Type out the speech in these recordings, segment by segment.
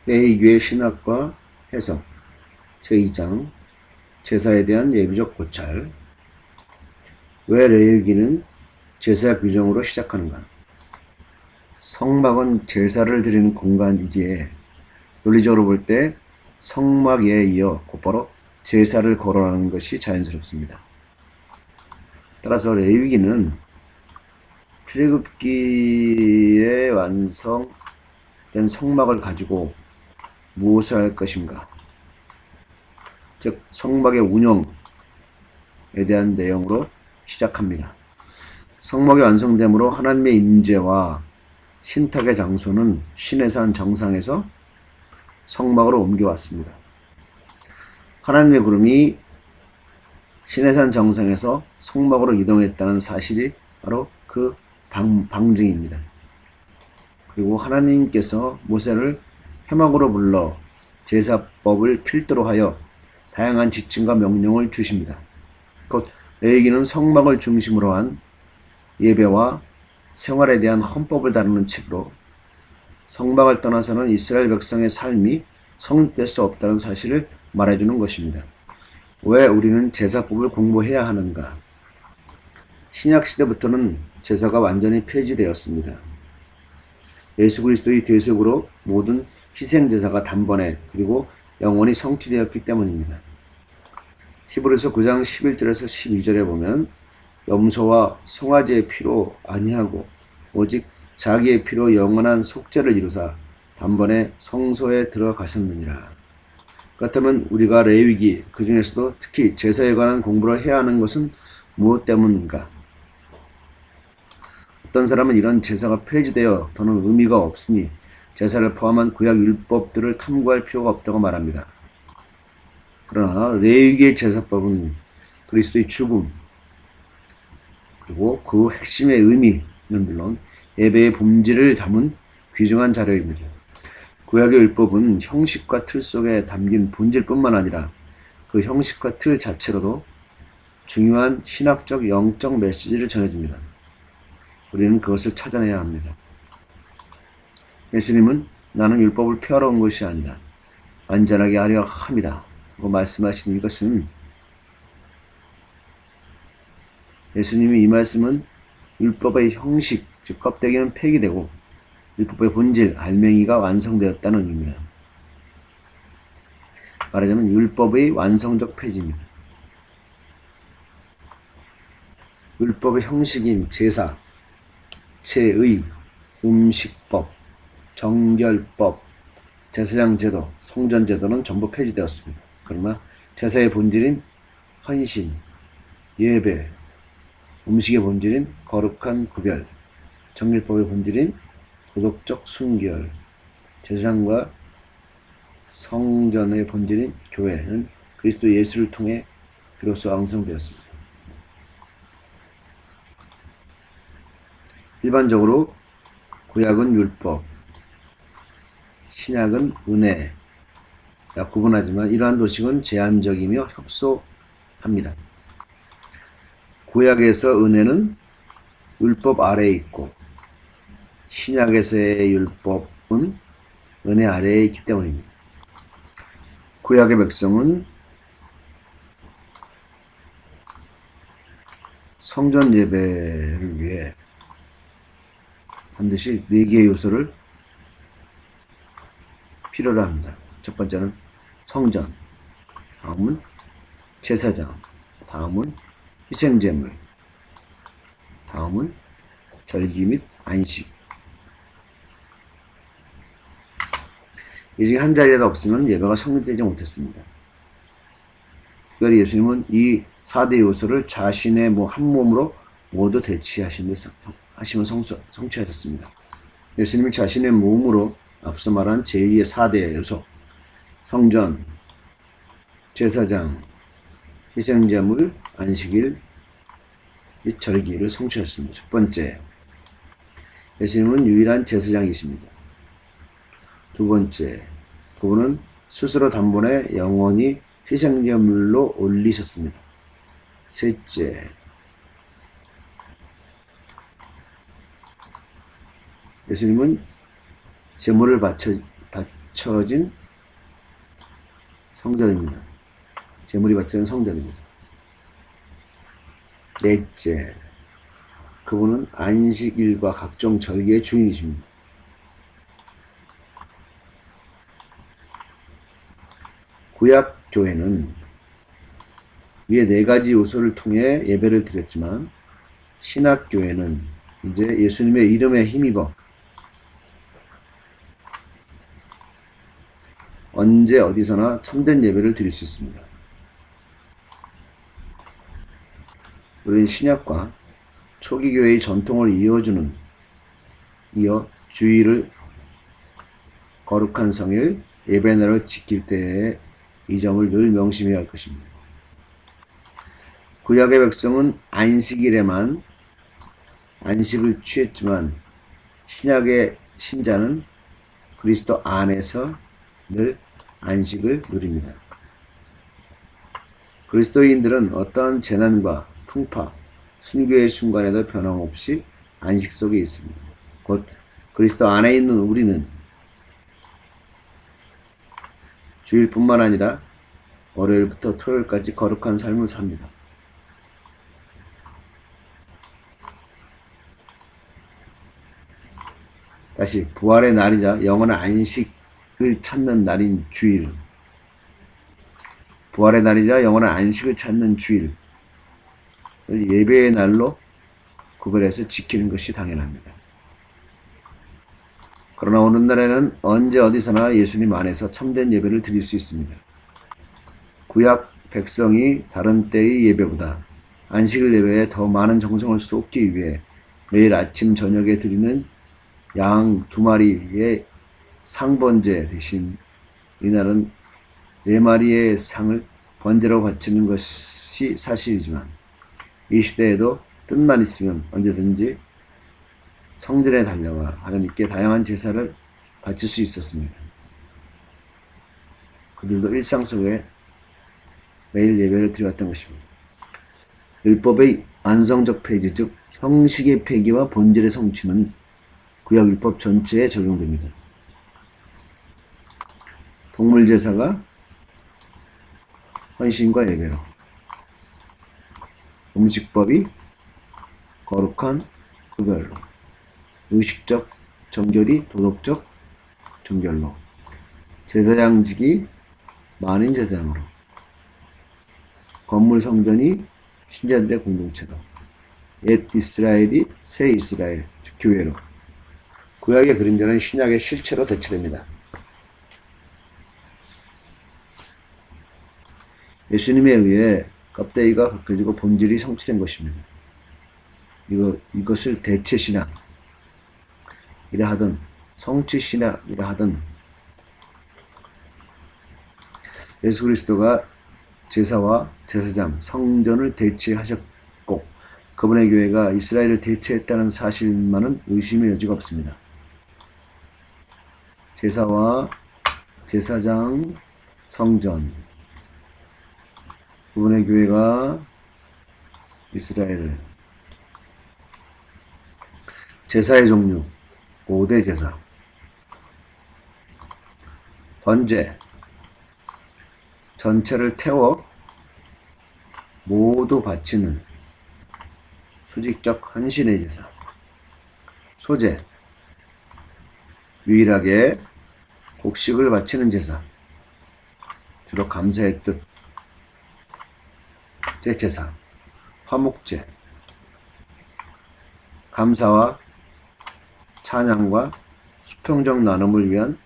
레위기의 신학과 해석 제2장 제사에 대한 예비적 고찰. 왜 레위기는 제사 규정으로 시작하는가? 성막은 제사를 드리는 공간이기에 논리적으로 볼 때 성막에 이어 곧바로 제사를 거론하는 것이 자연스럽습니다. 따라서 레위기는 출애굽기에 완성된 성막을 가지고 무엇을 할 것인가, 즉 성막의 운영에 대한 내용으로 시작합니다. 성막이 완성됨으로 하나님의 임재와 신탁의 장소는 시내산 정상에서 성막으로 옮겨왔습니다. 하나님의 구름이 시내산 정상에서 성막으로 이동했다는 사실이 바로 그 방증입니다. 그리고 하나님께서 모세를 회막으로 불러 제사법을 필두로 하여 다양한 지침과 명령을 주십니다. 곧 레위기는 성막을 중심으로 한 예배와 생활에 대한 헌법을 다루는 책으로 성막을 떠나서는 이스라엘 백성의 삶이 성립될 수 없다는 사실을 말해주는 것입니다. 왜 우리는 제사법을 공부해야 하는가? 신약시대부터는 제사가 완전히 폐지되었습니다. 예수 그리스도의 대속으로 모든 희생제사가 단번에 그리고 영원히 성취되었기 때문입니다. 히브리서 9장 11절에서 12절에 보면 염소와 송아지의 피로 아니하고 오직 자기의 피로 영원한 속죄를 이루사 단번에 성소에 들어가셨느니라. 그렇다면 우리가 레위기 그 중에서도 특히 제사에 관한 공부를 해야 하는 것은 무엇 때문인가? 어떤 사람은 이런 제사가 폐지되어 더는 의미가 없으니 제사를 포함한 구약 율법들을 탐구할 필요가 없다고 말합니다. 그러나 레위기의 제사법은 그리스도의 죽음 그리고 그 핵심의 의미는 물론 예배의 본질을 담은 귀중한 자료입니다. 구약의 율법은 형식과 틀 속에 담긴 본질뿐만 아니라 그 형식과 틀 자체로도 중요한 신학적 영적 메시지를 전해줍니다. 우리는 그것을 찾아내야 합니다. 예수님은 나는 율법을 폐하러 온 것이 아니다. 완전하게 하려 함이다. 라고 말씀하신 이것은 예수님이 이 말씀은 율법의 형식, 즉 껍데기는 폐기되고 율법의 본질, 알맹이가 완성되었다는 의미입니다. 말하자면 율법의 완성적 폐지입니다. 율법의 형식인 제사, 제의, 음식법, 정결법, 제사장 제도, 성전 제도는 전부 폐지되었습니다. 그러나 제사의 본질인 헌신, 예배, 음식의 본질인 거룩한 구별, 정결법의 본질인 도덕적 순결, 제사장과 성전의 본질인 교회는 그리스도 예수를 통해 비로소 완성되었습니다. 일반적으로 구약은 율법, 신약은 은혜가 구분하지만 이러한 도식은 제한적이며 협소합니다. 구약에서 은혜는 율법 아래에 있고 신약에서의 율법은 은혜 아래에 있기 때문입니다. 구약의 백성은 성전 예배를 위해 반드시 4개의 요소를 필요로 합니다. 첫 번째는 성전, 다음은 제사장, 다음은 희생제물, 다음은 절기 및 안식. 이 중에 한 자리라도 없으면 예배가 성립되지 못했습니다. 특별히 예수님은 이 4대 요소를 자신의 한 몸으로 모두 대치하시면서 성취하셨습니다. 예수님이 자신의 몸으로 앞서 말한 제2의 4대 요소, 성전, 제사장, 희생제물, 안식일 및 절기를 성취하셨습니다. 첫 번째, 예수님은 유일한 제사장이십니다. 두 번째, 그분은 스스로 단번에 영원히 희생제물로 올리셨습니다. 셋째, 예수님은 제물을 바쳐진 성전입니다. 제물이 바쳐진 성전입니다. 넷째, 그분은 안식일과 각종 절기의 주인이십니다. 구약교회는 위에 네 가지 요소를 통해 예배를 드렸지만 신약교회는 이제 예수님의 이름에 힘입어 언제 어디서나 참된 예배를 드릴 수 있습니다. 우리는 신약과 초기 교회의 전통을 이어 주일을 거룩한 성일 예배날을 지킬 때에 이 점을 늘 명심해야 할 것입니다. 구약의 백성은 안식일에만 안식을 취했지만 신약의 신자는 그리스도 안에서 늘 안식을 누립니다. 그리스도인들은 어떠한 재난과 풍파, 순교의 순간에도 변함없이 안식 속에 있습니다. 곧 그리스도 안에 있는 우리는 주일뿐만 아니라 월요일부터 토요일까지 거룩한 삶을 삽니다. 다시 부활의 날이자 영원한 안식을 찾는 날인 주일, 부활의 날이자 영원한 안식을 찾는 주일, 예배의 날로 구별해서 지키는 것이 당연합니다. 그러나 오늘날에는 언제 어디서나 예수님 안에서 참된 예배를 드릴 수 있습니다. 구약 백성이 다른 때의 예배보다 안식일 예배에 더 많은 정성을 쏟기 위해 매일 아침 저녁에 드리는 양 2마리의 상번제 대신 이날은 4마리의 상을 번제로 바치는 것이 사실이지만 이 시대에도 뜻만 있으면 언제든지 성전에 달려와 하나님께 다양한 제사를 바칠 수 있었습니다. 그들도 일상 속에 매일 예배를 드려왔던 것입니다. 율법의 완성적 폐지, 즉 형식의 폐기와 본질의 성취는 구약 율법 전체에 적용됩니다. 동물 제사가 헌신과 예배로, 음식법이 거룩한 구별로, 의식적 정결이 도덕적 정결로, 제사장직이 만인 제사장으로, 건물 성전이 신자들의 공동체로, 옛 이스라엘이 새 이스라엘, 즉 교회로, 구약의 그림자는 신약의 실체로 대체됩니다. 예수님에 의해 껍데기가 벗겨지고 본질이 성취된 것입니다. 이것을 대체신학이라 하든 성취신학이라 하든 예수 그리스도가 제사와 제사장, 성전을 대체하셨고 그분의 교회가 이스라엘을 대체했다는 사실만은 의심의 여지가 없습니다. 제사와 제사장, 성전, 그분의 교회가 이스라엘을, 제사의 종류 5대 제사, 번제, 전체를 태워 모두 바치는 수직적 헌신의 제사, 소제, 유일하게 곡식을 바치는 제사, 주로 감사의 뜻, 제사, 화목제, 감사와 찬양과 수평적 나눔을 위한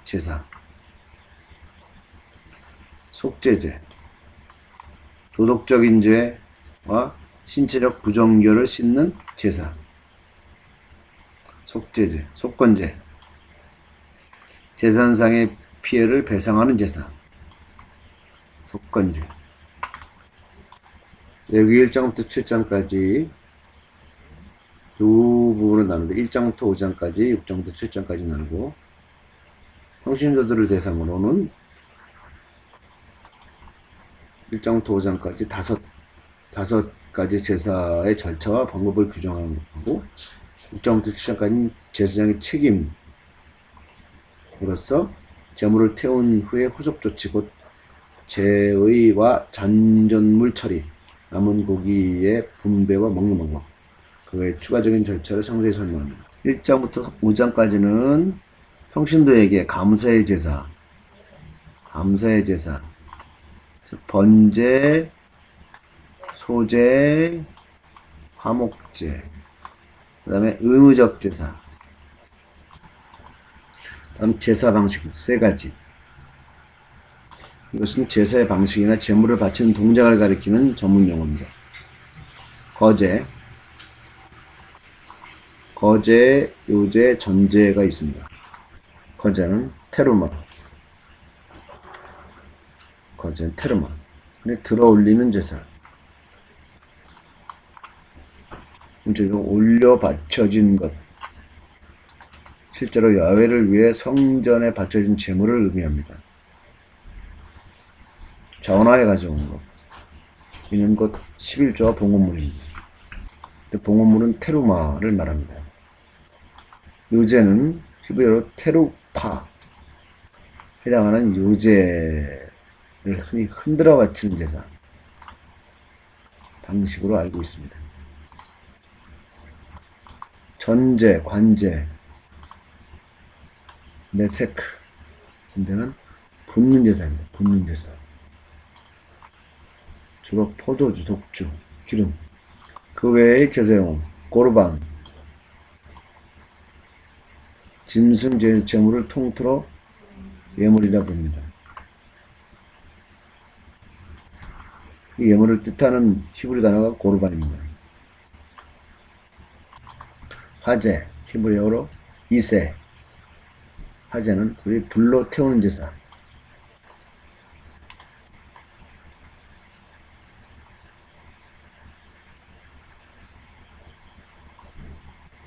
제사, 속죄제, 도덕적인 죄와 신체적 부정결을 씻는 제사, 속죄제, 속건제, 재산상의 피해를 배상하는 제사, 속건제. 여기 1장부터 7장까지 두 부분으로 나누는데 1장부터 5장까지 6장부터 7장까지 나누고 평신도들을 대상으로는 1장부터 5장까지 다섯 가지 제사의 절차와 방법을 규정하고 6장부터 7장까지는 제사장의 책임으로서 재물을 태운 후에 후속 조치 곧 제의와 잔전물 처리, 남은 고기의 분배와 먹는 방법, 그 외 추가적인 절차를 상세히 설명합니다. 1장부터 5장까지는 평신도에게 감사의 제사, 번제, 소제, 화목제, 그 다음에 의무적 제사, 다음 제사 방식 3가지. 이것은 제사의 방식이나 제물을 바치는 동작을 가리키는 전문 용어입니다. 거제, 요제, 전제가 있습니다. 거제는 테루마, 들어 올리는 제사. 올려 바쳐진 것, 실제로 야훼를 위해 성전에 바쳐진 제물을 의미합니다. 전화에 가져온 것, 이는 곧 11조와 봉헌물입니다. 봉헌물은 테루마를 말합니다. 요제는 히브리어로 테루파 해당하는 요제를 흔히 흔들어 바치는 제사 방식으로 알고 있습니다. 전제, 관제, 네세크, 전제는 붓는 제사입니다. 붓는 제사. 주로 포도주, 독주, 기름. 그 외의 제사용, 고르반, 짐승 제물을 통틀어 예물이라 부릅니다. 이 예물을 뜻하는 히브리 단어가 고르반입니다. 화제, 히브리어로 이세. 화제는 불로 태우는 제사.